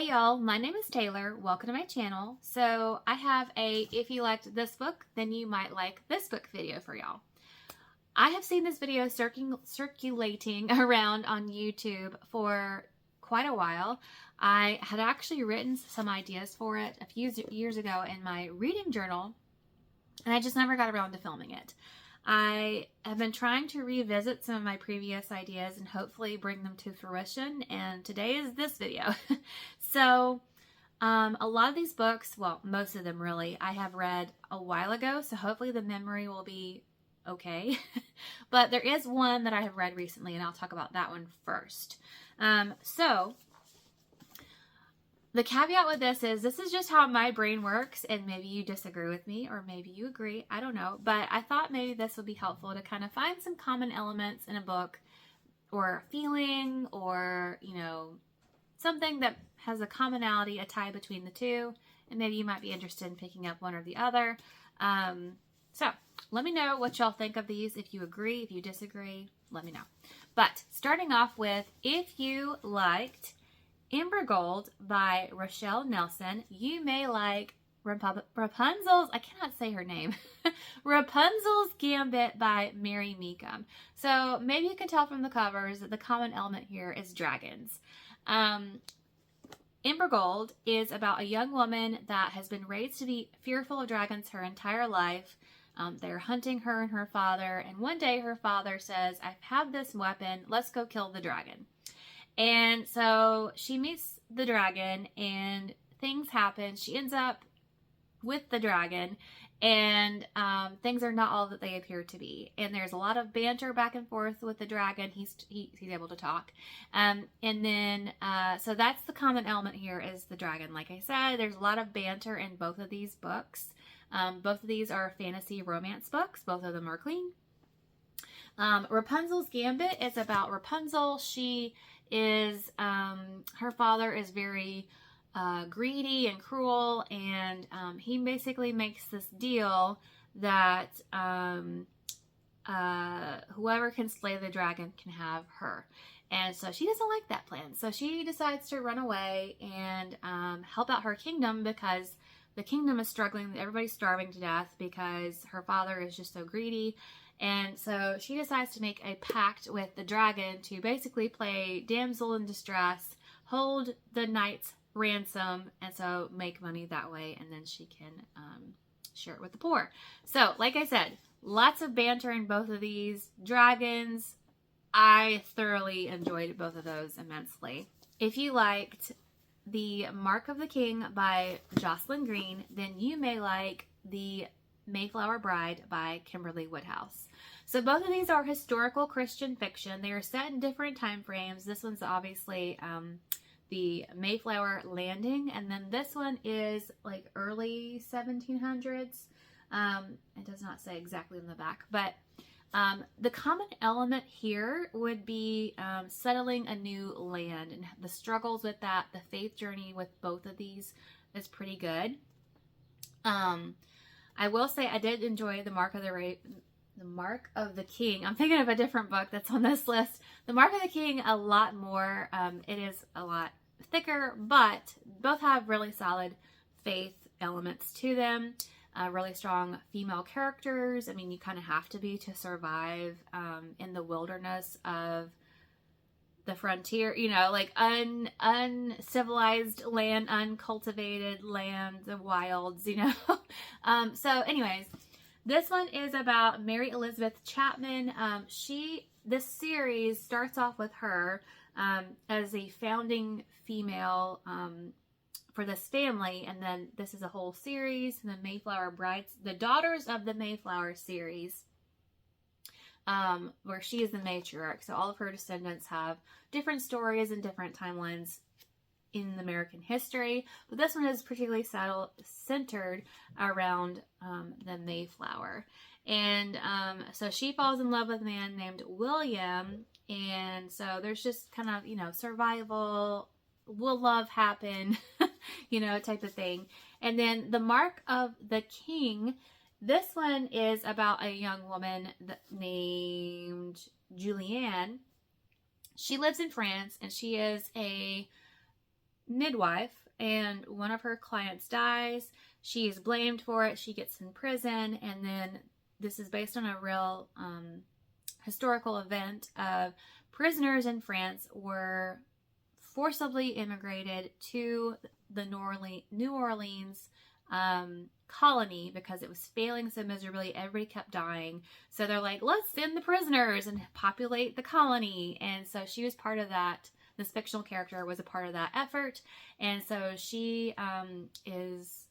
Hey y'all, my name is Taylor. Welcome to my channel. So I have a if you liked this book, then you might like this book video for y'all. I have seen this video circulating around on YouTube for quite a while. I had actually written some ideas for it a few years ago in my reading journal, and I just never got around to filming it. I have been trying to revisit some of my previous ideas and hopefully bring them to fruition, and today is this video. So a lot of these books, well, most of them really, I have read a while ago, so hopefully the memory will be okay. But there is one that I have read recently, and I'll talk about that one first. So the caveat with this is just how my brain works, and maybe you disagree with me or maybe you agree, I don't know, but I thought maybe this would be helpful to kind of find some common elements in a book or a feeling or, you know, something that has a commonality, a tie between the two, and maybe you might be interested in picking up one or the other. So let me know what y'all think of these. If you agree, if you disagree, let me know. But starting off with, if you liked Amber Gold by Rochelle Nelson, you may like Rapunzel's, I cannot say her name, Rapunzel's Gambit by Mary Meekum. So maybe you can tell from the covers that the common element here is dragons. Amber Gold is about a young woman that has been raised to be fearful of dragons her entire life. They're hunting her and her father, and one day her father says, I have this weapon, let's go kill the dragon. And so she meets the dragon and things happen. She ends up with the dragon, and things are not all that they appear to be. And there's a lot of banter back and forth with the dragon. He's able to talk. And then, so that's the common element here is the dragon. Like I said, there's a lot of banter in both of these books. Both of these are fantasy romance books. Both of them are clean. Rapunzel's Gambit is about Rapunzel. She is, her father is very greedy and cruel, and he basically makes this deal that whoever can slay the dragon can have her. And so she doesn't like that plan. So she decides to run away and help out her kingdom, because the kingdom is struggling. Everybody's starving to death because her father is just so greedy. And so she decides to make a pact with the dragon to basically play damsel in distress, hold the knight's ransom, and so make money that way, and then she can share it with the poor. So, like I said, lots of banter in both of these. Dragons, I thoroughly enjoyed both of those immensely. If you liked The Mark of the King by Jocelyn Green, then you may like The Mayflower Bride by Kimberly Woodhouse. So both of these are historical Christian fiction. They are set in different time frames. This one's obviously the Mayflower landing, and then this one is like early 1700s. It does not say exactly in the back, but the common element here would be settling a new land and the struggles with that. The faith journey with both of these is pretty good. I will say I did enjoy The Mark of the King. I'm thinking of a different book that's on this list. The Mark of the King a lot more. It is a lot thicker, but both have really solid faith elements to them. Really strong female characters. I mean, you kind of have to be to survive in the wilderness of the frontier, you know, like uncivilized land, uncultivated land, the wilds, you know. So anyways, this one is about Mary Elizabeth Chapman. This series starts off with her as a founding female for this family, and then this is a whole series, the Mayflower Brides, the Daughters of the Mayflower series, where she is the matriarch. So all of her descendants have different stories and different timelines in American history, but this one is particularly centered around the Mayflower. And so she falls in love with a man named William, and so there's just kind of, you know, survival, will love happen, you know, type of thing. And then The Mark of the King, this one is about a young woman named Julianne. She lives in France, and she is a midwife, and one of her clients dies. She is blamed for it. She gets in prison, and then this is based on a real historical event of prisoners in France were forcibly immigrated to the New Orleans colony because it was failing so miserably. Everybody kept dying. So they're like, let's send the prisoners and populate the colony. And so she was part of that. This fictional character was a part of that effort. And so she is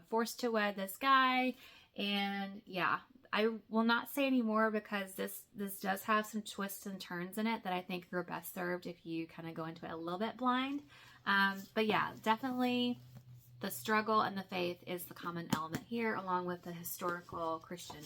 forced to wed this guy. And yeah, I will not say any more because this does have some twists and turns in it that I think are best served if you kind of go into it a little bit blind. But yeah, definitely the struggle and the faith is the common element here, along with the historical Christian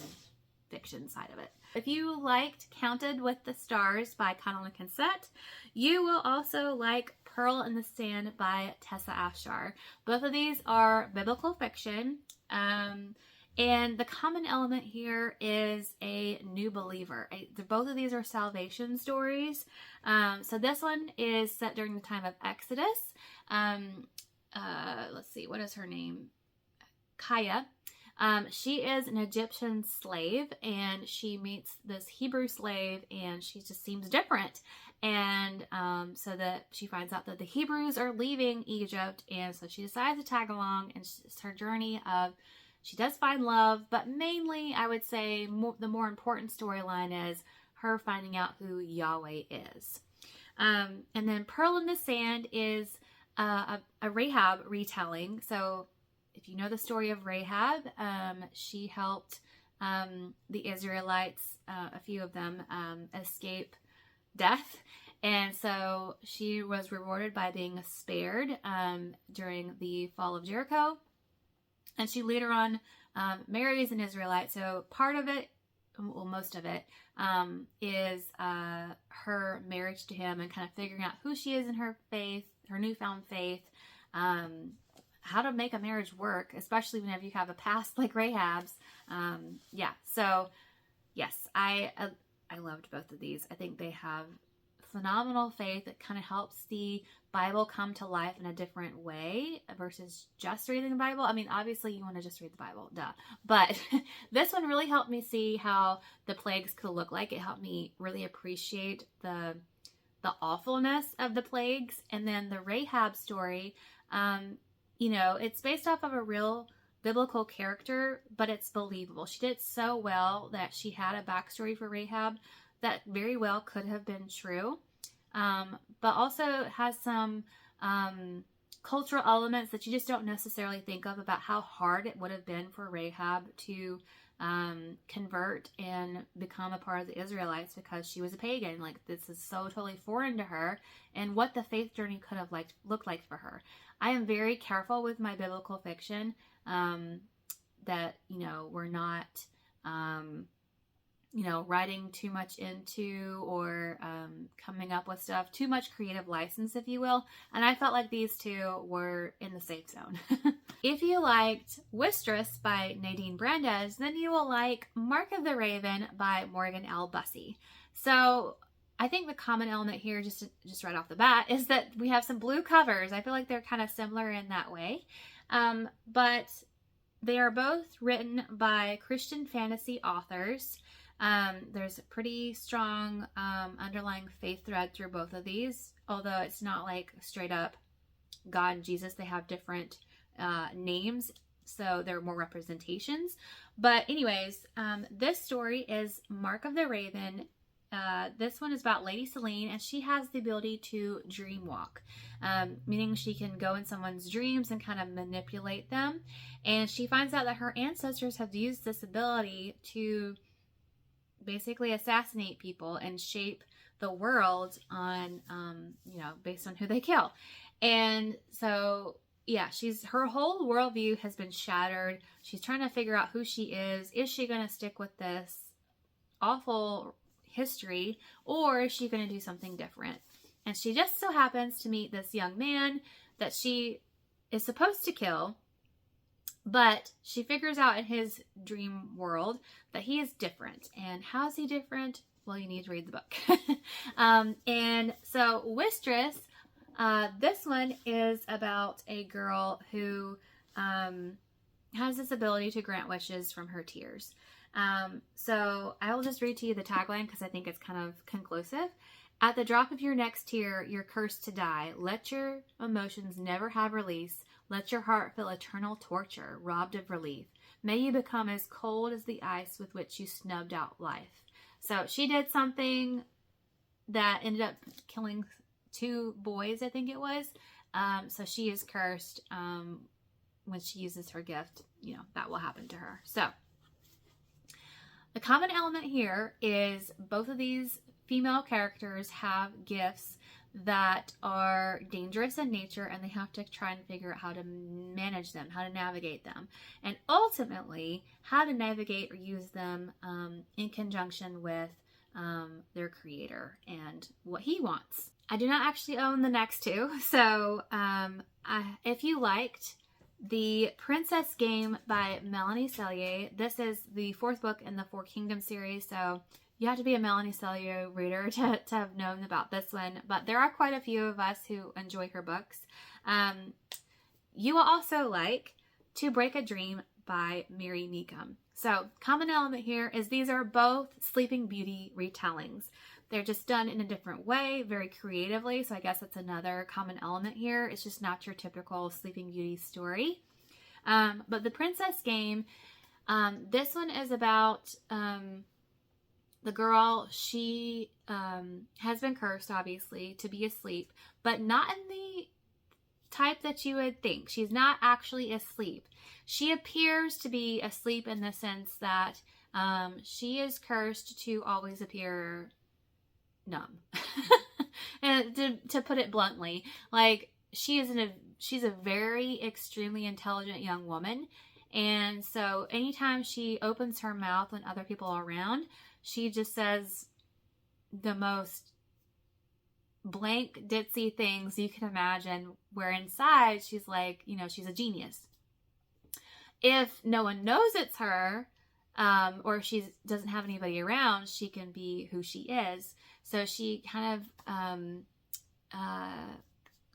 fiction side of it. If you liked Counted with the Stars by Connell Consett, you will also like Pearl in the Sand by Tessa Afshar. Both of these are biblical fiction. And the common element here is a new believer. Both of these are salvation stories. So this one is set during the time of Exodus. Let's see, what is her name? Kaya. She is an Egyptian slave, and she meets this Hebrew slave, and she just seems different. And so that she finds out that the Hebrews are leaving Egypt, and so she decides to tag along, and it's her journey of she does find love, but mainly I would say the more important storyline is her finding out who Yahweh is. And then Pearl in the Sand is a Rahab retelling. So if you know the story of Rahab, she helped the Israelites, a few of them, escape death. And so she was rewarded by being spared during the fall of Jericho. And she later on marries an Israelite. So part of it, well, most of it, is her marriage to him and kind of figuring out who she is in her faith, her newfound faith, how to make a marriage work, especially whenever you have a past like Rahab's. Yeah, so yes, I loved both of these. I think they have phenomenal faith that kind of helps the Bible come to life in a different way versus just reading the Bible. I mean, obviously you want to just read the Bible, duh. But this one really helped me see how the plagues could look like. It helped me really appreciate the awfulness of the plagues. And then the Rahab story, you know, it's based off of a real biblical character, but it's believable. She did so well that she had a backstory for Rahab that very well could have been true, but also has some cultural elements that you just don't necessarily think of about how hard it would have been for Rahab to convert and become a part of the Israelites because she was a pagan. Like, this is so totally foreign to her, and what the faith journey could have looked like for her. I am very careful with my biblical fiction that, you know, we're not you know, writing too much into or coming up with stuff, too much creative license, if you will. And I felt like these two were in the safe zone. If you liked Wistress by Nadine Brandes, then you will like Mark of the Raven by Morgan L. Bussey. So I think the common element here, just right off the bat, is that we have some blue covers. I feel like they're kind of similar in that way. But they are both written by Christian fantasy authors. There's a pretty strong underlying faith thread through both of these, although it's not like straight up God and Jesus. They have different names, so there are more representations. But anyways, this story is Mark of the Raven. This one is about Lady Selene, and she has the ability to dream walk, meaning she can go in someone's dreams and kind of manipulate them. And she finds out that her ancestors have used this ability to basically assassinate people and shape the world on, you know, based on who they kill. And so, yeah, her whole worldview has been shattered. She's trying to figure out who she is. Is she going to stick with this awful history, or is she going to do something different? And she just so happens to meet this young man that she is supposed to kill, but she figures out in his dream world that he is different. And how is he different? Well, you need to read the book. And so Wistress This one is about a girl who has this ability to grant wishes from her tears. So I will just read to you the tagline because I think it's kind of conclusive. At the drop of your next tear, you're cursed to die. Let your emotions never have release. Let your heart feel eternal torture, robbed of relief. May you become as cold as the ice with which you snubbed out life. So she did something that ended up killing 2 boys, I think it was. So she is cursed. When she uses her gift, that will happen to her. So the common element here is both of these female characters have gifts that are dangerous in nature, and they have to try and figure out how to manage them, how to navigate them, and ultimately how to navigate or use them in conjunction with their creator and what he wants. I do not actually own the next 2, so if you liked The Princess Game by Melanie Sellier, this is the 4th book in the 4 Kingdoms series, so you have to be a Melanie Sellier reader to have known about this one, but there are quite a few of us who enjoy her books. You will also like To Break a Dream by Mary Meekum. So, common element here is these are both Sleeping Beauty retellings. They're just done in a different way, very creatively, so I guess that's another common element here. It's just not your typical Sleeping Beauty story. But The Princess Game, this one is about the girl. She has been cursed, obviously, to be asleep, but not in the type that you would think. She's not actually asleep. She appears to be asleep in the sense that she is cursed to always appear numb. And to put it bluntly, like she's a very extremely intelligent young woman, and so anytime she opens her mouth when other people are around, she just says the most blank ditzy things you can imagine, where inside she's like, she's a genius. If no one knows it's her, or she doesn't have anybody around, she can be who she is. So she kind of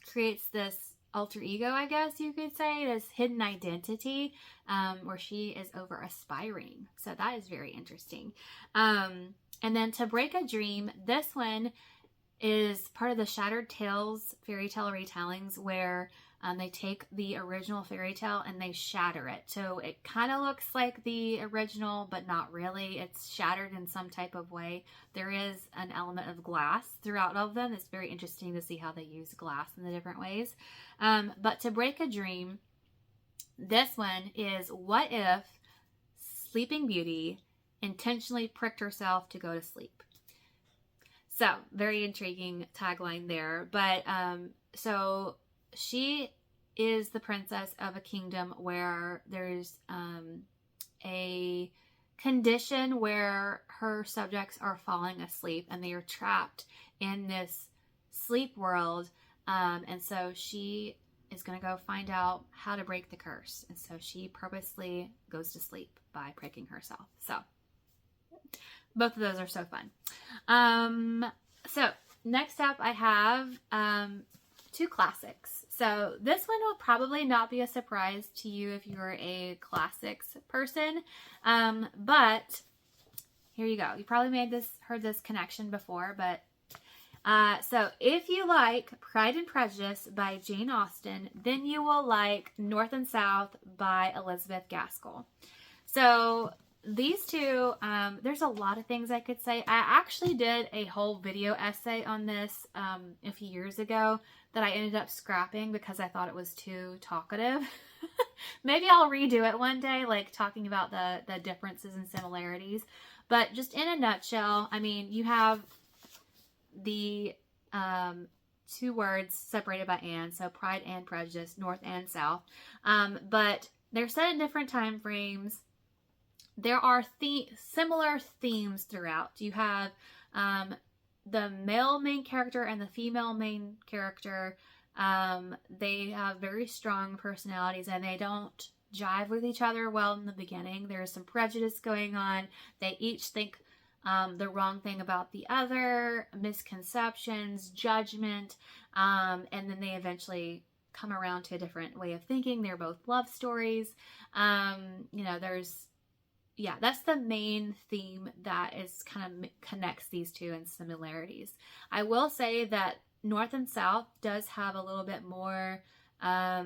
creates this alter ego, I guess you could say, this hidden identity, where she is over aspiring. So that is very interesting. And then To Break a Dream, this one is part of the Shattered Tales fairy tale retellings, where they take the original fairy tale and they shatter it. So it kind of looks like the original, but not really. It's shattered in some type of way. There is an element of glass throughout all of them. It's very interesting to see how they use glass in the different ways. But To Break a Dream, this one is, what if Sleeping Beauty intentionally pricked herself to go to sleep? So, very intriguing tagline there. But, so she is the princess of a kingdom where there's a condition where her subjects are falling asleep and they are trapped in this sleep world. And so she is going to go find out how to break the curse. And so she purposely goes to sleep by pricking herself. So both of those are so fun. So next up I have 2 classics. So this one will probably not be a surprise to you if you're a classics person. But here you go. You probably heard this connection before, but so if you like Pride and Prejudice by Jane Austen, then you will like North and South by Elizabeth Gaskell. So these 2, there's a lot of things I could say. I actually did a whole video essay on this a few years ago that I ended up scrapping because I thought it was too talkative. Maybe I'll redo it one day, like talking about the differences and similarities. But just in a nutshell, I mean, you have the 2 words separated by and, so Pride and Prejudice, North and South. But they're set in different time frames. There are similar themes throughout. You have the male main character and the female main character. They have very strong personalities and they don't jive with each other well in the beginning. There's some prejudice going on. They each think the wrong thing about the other, misconceptions, judgment. And then they eventually come around to a different way of thinking. They're both love stories. You know, that's the main theme that is kind of connects these two in similarities. I will say that North and South does have a little bit more, how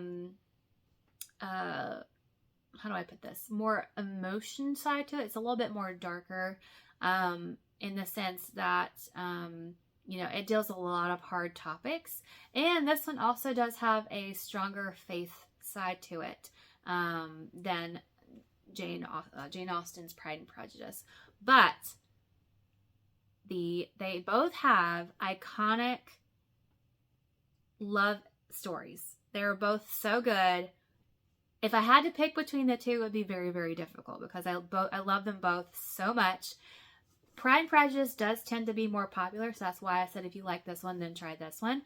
do I put this? More emotion side to it. It's a little bit more darker, in the sense that, you know, it deals with a lot of hard topics. And this one also does have a stronger faith side to it, than Jane Austen's Pride and Prejudice. But they both have iconic love stories. They're both so good. If I had to pick between the two, it would be very, very difficult because I love them both so much. Pride and Prejudice does tend to be more popular, so that's why I said if you like this one, then try this one.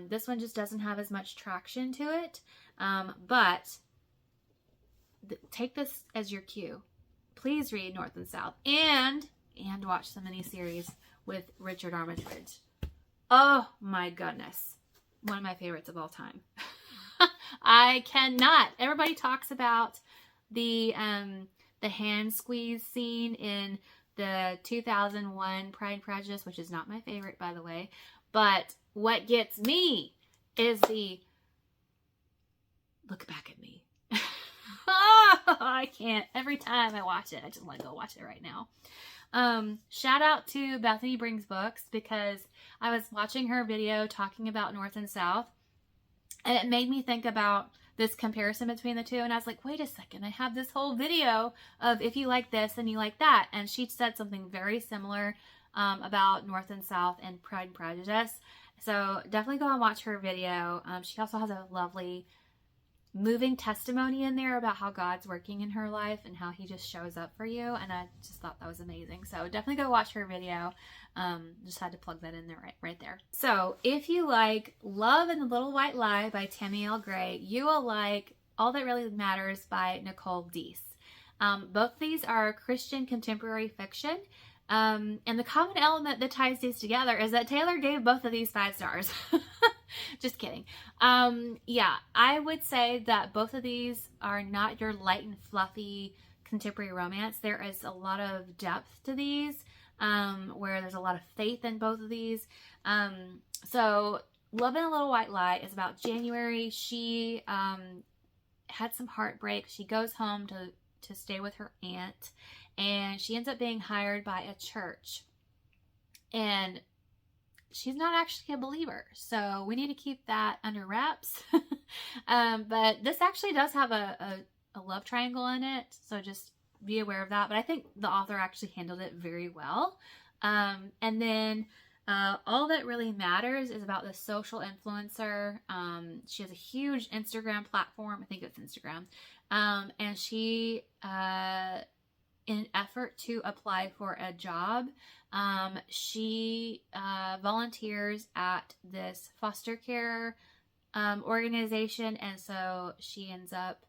This one just doesn't have as much traction to it, but take this as your cue. Please read North and South and watch the miniseries with Richard Armitage. Oh my goodness. One of my favorites of all time. I cannot. Everybody talks about the hand squeeze scene in the 2001 Pride and Prejudice, which is not my favorite, by the way. But what gets me is the look back at me. Oh, I can't. Every time I watch it, I just want to go watch it right now. Shout out to Bethany Brings Books, because I was watching her video talking about North and South, and it made me think about this comparison between the two. And I was like, wait a second, I have this whole video of if you like this and you like that. And she said something very similar about North and South and Pride and Prejudice. So definitely go and watch her video. She also has a lovely moving testimony in there about how God's working in her life and how he just shows up for you. And I just thought that was amazing. So definitely go watch her video. Just had to plug that in there right there. So if you like Love and the Little White Lie by Tammy L. Gray, you will like All That Really Matters by Nicole Deese. Both these are Christian contemporary fiction. And the common element that ties these together is that Taylor gave both of these 5 stars. Just kidding. Yeah, I would say that both of these are not your light and fluffy contemporary romance. There is a lot of depth to these, where there's a lot of faith in both of these. So Love and a Little White Lie is about January. She had some heartbreak. She goes home to stay with her aunt, and she ends up being hired by a church. And she's not actually a believer, so we need to keep that under wraps. But this actually does have a love triangle in it, so just be aware of that. But I think the author actually handled it very well. And then All That Really Matters is about the social influencer. She has a huge Instagram platform. I think it's Instagram. And she, in an effort to apply for a job, she volunteers at this foster care organization, and so she ends up,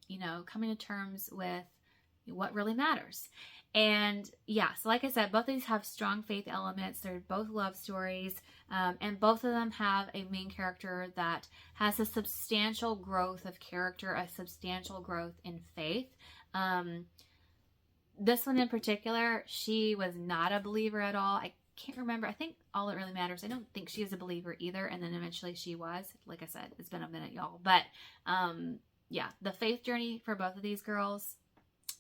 you know, coming to terms with what really matters. And yeah, so like I said, both of these have strong faith elements. They're both love stories, and both of them have a main character that has a substantial growth of character, a substantial growth in faith. This one in particular, she was not a believer at all. I can't remember. I think All That Really Matters, I don't think she is a believer either. And then eventually she was. Like I said, it's been a minute, y'all. But yeah, the faith journey for both of these girls,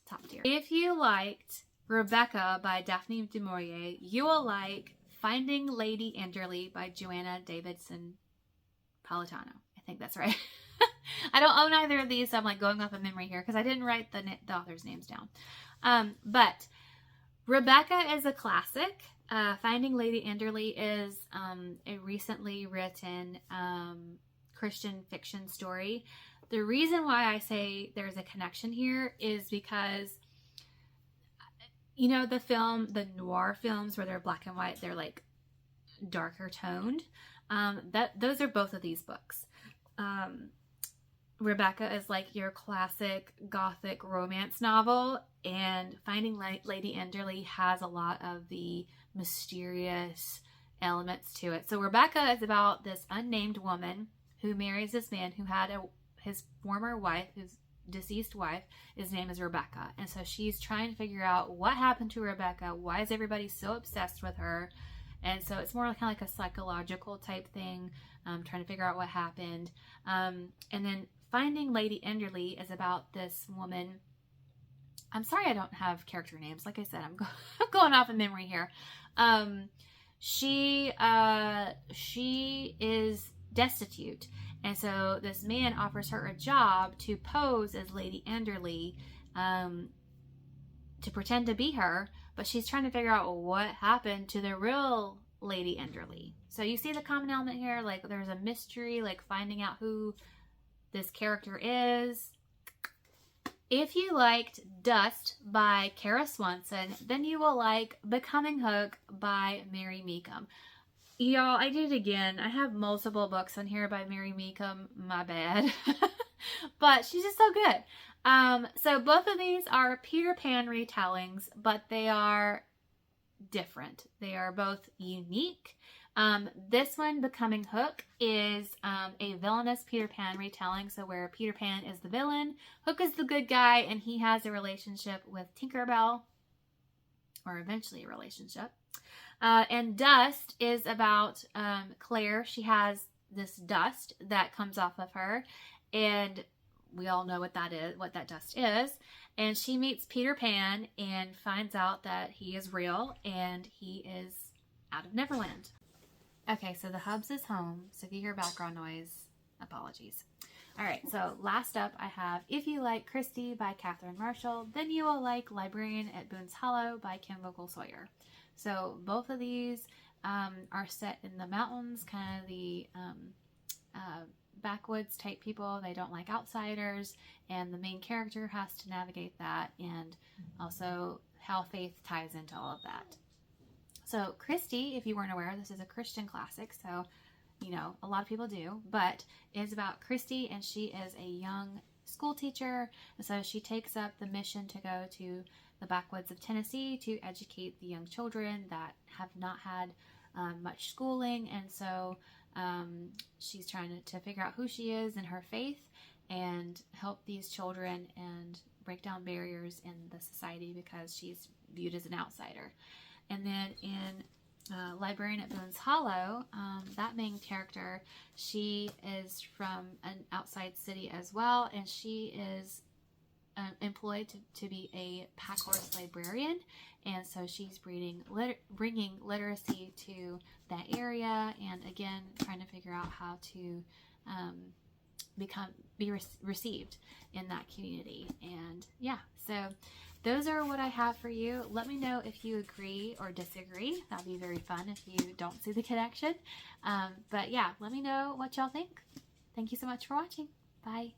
top tier. If you liked Rebecca by Daphne du Maurier, you will like Finding Lady Enderley by Joanna Davidson Politano. I think that's right. I don't own either of these, so I'm like going off of memory here because I didn't write the author's names down. But Rebecca is a classic. Finding Lady Enderley is a recently written Christian fiction story. The reason why I say there's a connection here is because, you know, the noir films where they're black and white, they're like darker toned. Those are both of these books. Rebecca is like your classic gothic romance novel, and Finding Lady Enderley has a lot of the mysterious elements to it. So Rebecca is about this unnamed woman who marries this man who had his former wife, his deceased wife. His name is Rebecca. And so she's trying to figure out what happened to Rebecca. Why is everybody so obsessed with her? And so it's more kind of like a psychological type thing, trying to figure out what happened. And then Finding Lady Enderley is about this woman. I'm sorry I don't have character names. Like I said, I'm going off of memory here. She is destitute. And so this man offers her a job to pose as Lady Enderley, to pretend to be her, but she's trying to figure out what happened to the real Lady Enderley. So you see the common element here, like there's a mystery, like finding out who this character is. If you liked Dust by Kara Swanson, then you will like Becoming Hook by Mary Meekum. Y'all, I did it again. I have multiple books on here by Mary Meekum. My bad. But she's just so good. So both of these are Peter Pan retellings, but they are different. They are both unique. This one, Becoming Hook, is a villainous Peter Pan retelling. So where Peter Pan is the villain, Hook is the good guy, and he has a relationship with Tinkerbell, or eventually a relationship. And Dust is about Claire. She has this dust that comes off of her, and we all know what that is, what that dust is. And she meets Peter Pan and finds out that he is real and he is out of Neverland. Okay, so the Hubs is home, so if you hear background noise, apologies. All right, so last up I have If You Like Christie by Catherine Marshall, then you will like Librarian at Boone's Hollow by Kim Vogel-Sawyer. So both of these are set in the mountains, kind of the backwoods type people. They don't like outsiders, and the main character has to navigate that, and also how faith ties into all of that. So Christie, if you weren't aware, this is a Christian classic, so you know, a lot of people do, but it's about Christie, and she is a young school teacher, and so she takes up the mission to go to the backwoods of Tennessee to educate the young children that have not had much schooling, and so she's trying to figure out who she is and her faith and help these children and break down barriers in the society because she's viewed as an outsider. And then in Librarian at Boone's Hollow, that main character, she is from an outside city as well, and she is employed to be a pack horse librarian, and so she's bringing literacy to that area, and again trying to figure out how to be received in that community. And yeah, so those are what I have for you. Let me know if you agree or disagree. That'd be very fun if you don't see the connection. But yeah, let me know what y'all think. Thank you so much for watching. Bye.